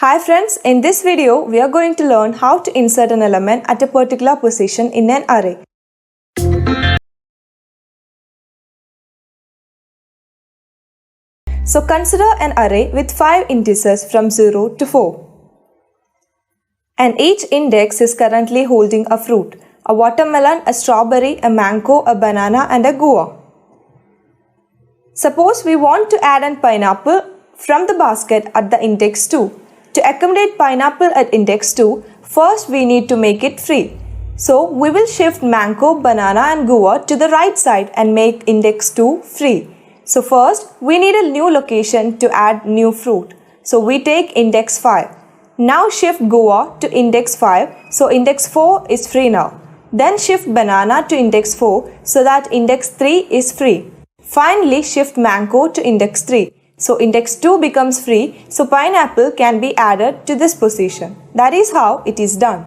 Hi friends, in this video we are going to learn how to insert an element at a particular position in an array. So consider an array with 5 indices from 0 to 4. And each index is currently holding a fruit, a watermelon, a strawberry, a mango, a banana and a guava. Suppose we want to add a pineapple from the basket at the index 2. To accommodate pineapple at index 2, first we need to make it free. So we will shift mango, banana and guava to the right side and make index 2 free. So first we need a new location to add new fruit. So we take index 5. Now shift guava to index 5. So index 4 is free now. Then shift banana to index 4 so that index 3 is free. Finally shift mango to index 3. So index 2 becomes free, so pineapple can be added to this position. That is how it is done.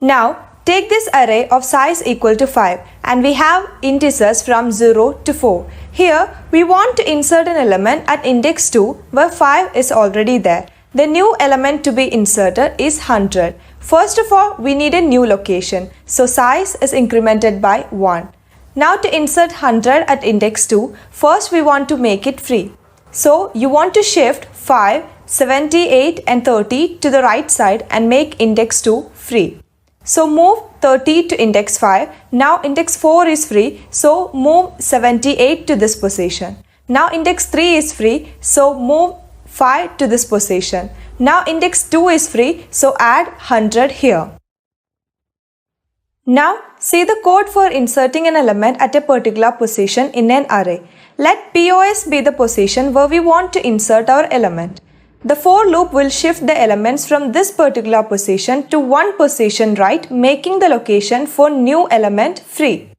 Now take this array of size equal to 5 and we have indices from 0 to 4. Here we want to insert an element at index 2 where 5 is already there. The new element to be inserted is 100. First of all, we need a new location, so size is incremented by 1. Now to insert 100 at index 2, first we want to make it free. So you want to shift 5, 78 and 30 to the right side and make index 2 free. So move 30 to index 5. Now index 4 is free, so move 78 to this position. Now index 3 is free, so move 5 to this position. Now index 2 is free, so add 100 here. Now see the code for inserting an element at a particular position in an array. Let POS be the position where we want to insert our element. The for loop will shift the elements from this particular position to one position right, making the location for new element free.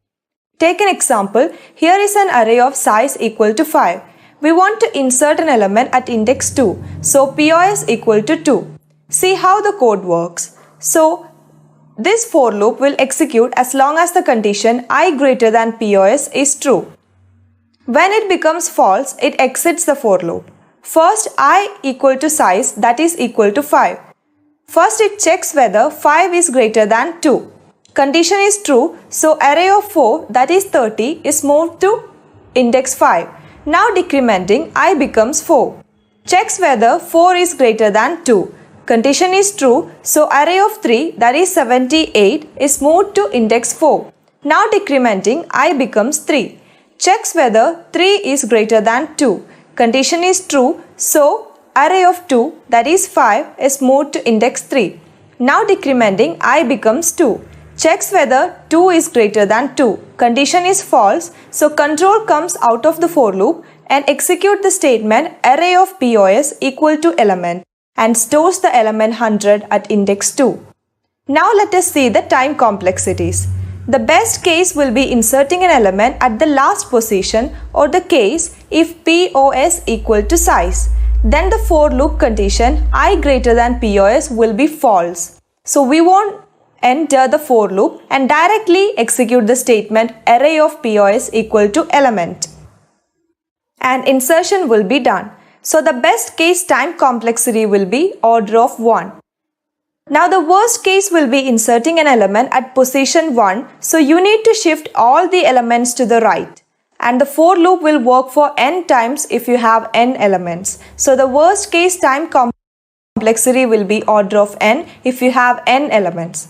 Take an example. Here is an array of size equal to 5. We want to insert an element at index 2. So POS equal to 2. See how the code works. So this for loop will execute as long as the condition I greater than POS is true. When it becomes false, it exits the for loop. First I equal to size, that is equal to 5. First it checks whether 5 is greater than 2. Condition is true, so array of 4, that is 30, is moved to index 5. Now decrementing I becomes 4. Checks whether 4 is greater than 2. Condition is true, so array of 3, that is 78, is moved to index 4. Now decrementing I becomes 3. Checks whether 3 is greater than 2. Condition is true, so array of 2, that is 5, is moved to index 3. Now decrementing I becomes 2. Checks whether 2 is greater than 2. Condition is false, so control comes out of the for loop and execute the statement array of POS equal to element and stores the element 100 at index 2. Now let us see the time complexities. The best case will be inserting an element at the last position or the case if POS equal to size. Then the for loop condition I greater than POS will be false. So we won't enter the for loop and directly execute the statement array of POS equal to element. And insertion will be done. So the best case time complexity will be order of 1. Now the worst case will be inserting an element at position 1, so you need to shift all the elements to the right. And the for loop will work for n times if you have n elements. So the worst case time complexity will be order of n if you have n elements.